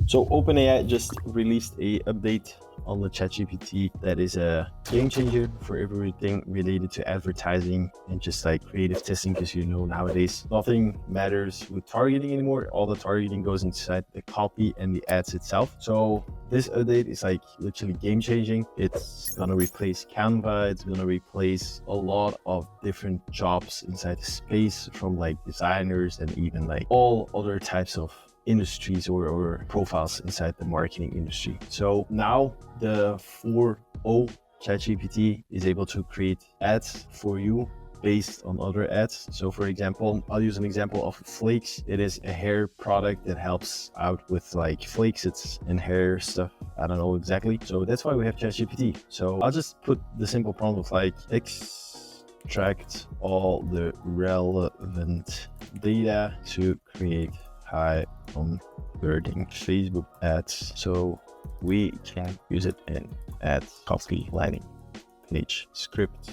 So OpenAI just released a update on the ChatGPT that is a game changer for everything related to advertising and just like creative testing, because nowadays nothing matters with targeting anymore. All the targeting goes inside the copy and the ads itself. So this update is like literally game changing. It's gonna replace Canva. It's gonna replace a lot of different jobs inside the space, from like designers and even like all other types of industries or profiles inside the marketing industry. So now the 4.0 ChatGPT is able to create ads for you based on other ads. So for example, I'll use an example of flakes. It is a hair product that helps out with like flakes. It's in hair stuff. I don't know exactly. So that's why we have ChatGPT. So I'll just put the simple prompt of like extract all the relevant data to create high converting Facebook ads so we can use it in ads, copy, landing page, script,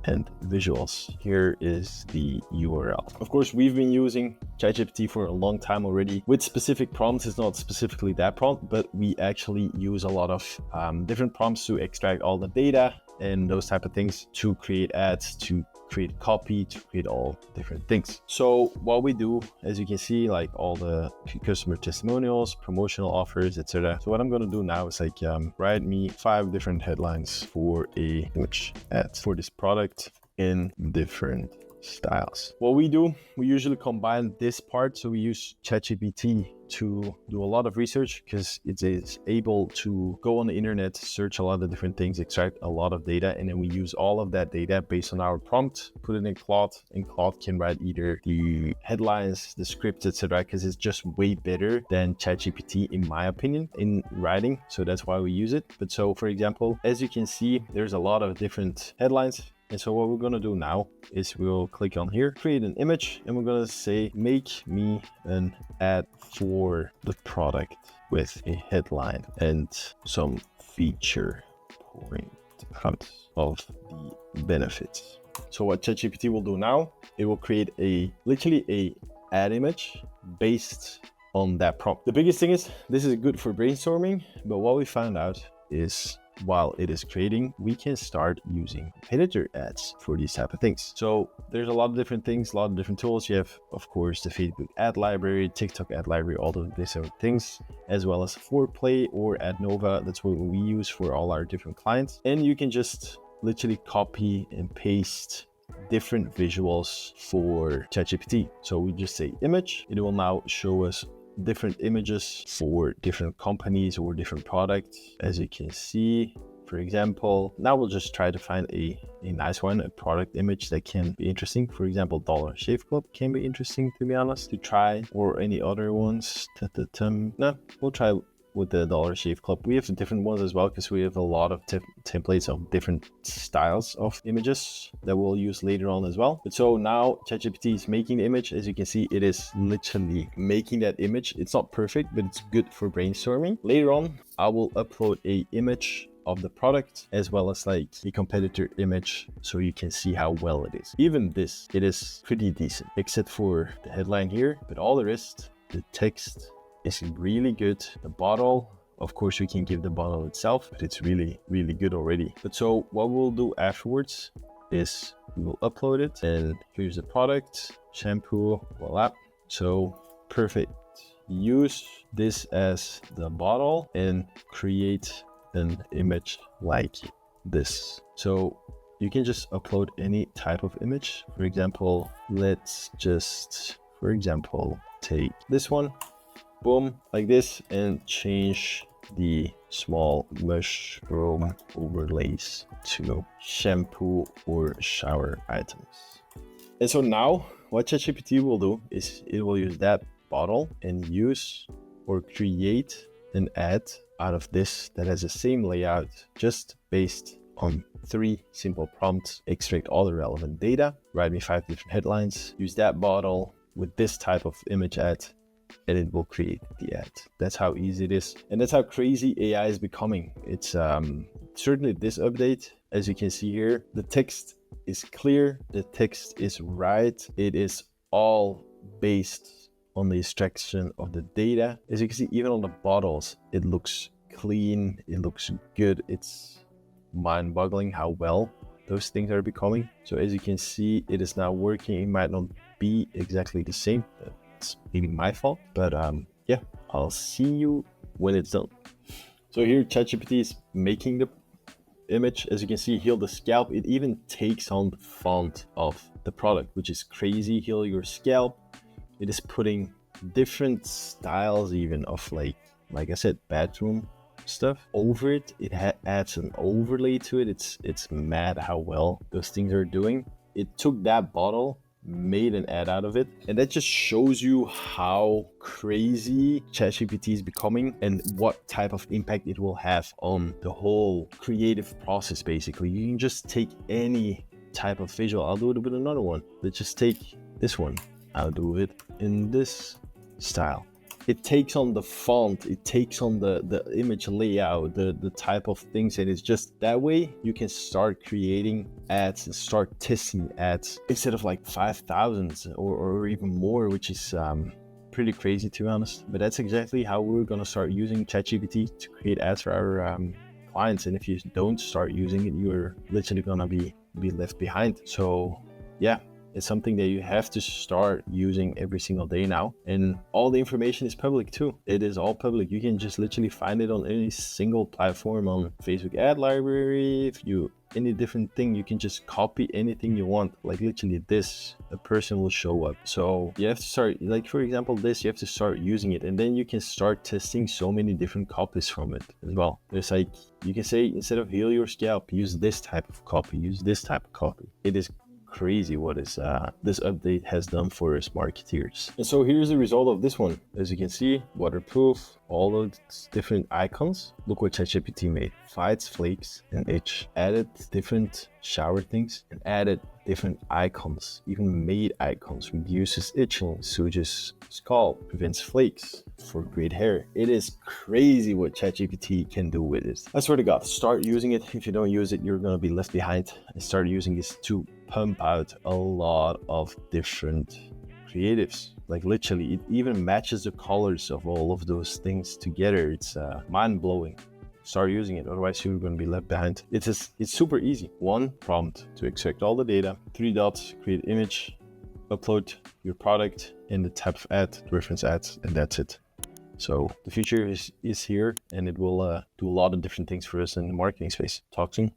and visuals. Here is the URL. Of course, we've been using ChatGPT for a long time already with specific prompts. It's not specifically that prompt, but we actually use a lot of different prompts to extract all the data and those type of things to create ads, to create copy, to create all different things. So what we do, as you can see, like all the customer testimonials, promotional offers, etc. So what I'm going to do now is like write me 5 different headlines for a image ad for this product in different styles. What we do, we usually combine this part. So we use ChatGPT to do a lot of research because it is able to go on the internet, search a lot of different things, extract a lot of data, and then we use all of that data based on our prompt, put it in Claude, and Claude can write either the headlines, the scripts, etc. because it's just way better than ChatGPT in my opinion in writing. So that's why we use it. But so for example, as you can see, there's a lot of different headlines. And so what we're going to do now is we'll click on here, create an image, and we're going to say, make me an ad for the product with a headline and some feature points of the benefits. So what ChatGPT will do now, it will create literally a ad image based on that prompt. The biggest thing is this is good for brainstorming, but what we found out is while it is creating, we can start using competitor ads for these type of things. So there's a lot of different things, a lot of different tools. You have, of course, the Facebook ad library, TikTok ad library, all of these different things, as well as Foreplay or AdNova. That's what we use for all our different clients. And you can just literally copy and paste different visuals for ChatGPT. So we just say image, it will now show us different images for different companies or different products. As you can see, for example, now we'll just try to find a nice one, a product image that can be interesting. For example, Dollar Shave Club can be interesting, to be honest, to try, or any other ones. No, we'll try with the Dollar Shave Club. We have different ones as well because we have a lot of templates of different styles of images that we'll use later on as well. But so now ChatGPT is making the image. As you can see, it is literally making that image. It's not perfect, but it's good for brainstorming. Later on, I will upload a image of the product as well as like a competitor image so you can see how well it is. Even this, it is pretty decent except for the headline here, but all the rest, the text is really good. The bottle, of course, we can give the bottle itself, but it's really, really good already. But so what we'll do afterwards is we will upload it, and here's the product, shampoo, voila. So perfect. Use this as the bottle and create an image like this. So you can just upload any type of image. For example, let's just, for example, take this one. Boom, like this, and change the small mushroom overlays to shampoo or shower items. And so now what ChatGPT will do is it will use that bottle and use or create an ad out of this that has the same layout, just based on 3 simple prompts. Extract all the relevant data, write me 5 different headlines, use that bottle with this type of image ad, and it will create the ad. That's how easy it is. And that's how crazy AI is becoming. It's certainly this update, as you can see here, the text is clear, the text is right. It is all based on the extraction of the data. As you can see, even on the bottles, it looks clean, it looks good. It's mind-boggling how well those things are becoming. So as you can see, it is now working. It might not be exactly the same. It's maybe my fault, but yeah, I'll see you when it's done. So here ChatGPT is making the image. As you can see, heal the scalp. It even takes on the font of the product, which is crazy. Heal your scalp. It is putting different styles even of like I said, bathroom stuff over it. It adds an overlay to it. It's mad how well those things are doing. It took that bottle, made an ad out of it, and that just shows you how crazy ChatGPT is becoming and what type of impact it will have on the whole creative process. Basically, you can just take any type of visual. I'll do it with another one. Let's just take this one. I'll do it in this style. It takes on the font, it takes on the image layout, the type of things, and it's just that way you can start creating ads and start testing ads instead of like 5,000 or even more, which is pretty crazy, to be honest. But that's exactly how we're gonna start using ChatGPT to create ads for our clients. And if you don't start using it, you're literally gonna be left behind. So yeah, it's something that you have to start using every single day now. And all the information is public too. It is all public. You can just literally find it on any single platform, on Facebook ad library. If you any different thing, you can just copy anything you want. Like literally this, a person will show up. So you have to start, like for example, this, you have to start using it, and then you can start testing so many different copies from it as well. There's like, you can say, instead of heal your scalp, use this type of copy, use this type of copy. It is crazy what is this update has done for us marketeers. And so here's the result of this one. As you can see, waterproof, all of these different icons. Look what ChatGPT made. Fights, flakes, and itch. Added different shower things and added different icons, even made icons. Reduces itching, soothes scalp, prevents flakes for great hair. It is crazy what ChatGPT can do with it. I swear to God, start using it. If you don't use it, you're gonna be left behind. And start using this to pump out a lot of different creatives. Like literally, it even matches the colors of all of those things together. It's mind-blowing. Start using it, otherwise you're going to be left behind. It's super easy. One prompt to extract all the data, 3 dots, create image, upload your product, and the type of ad, reference ads, and that's it. So the future is here, and it will do a lot of different things for us in the marketing space. Talk soon.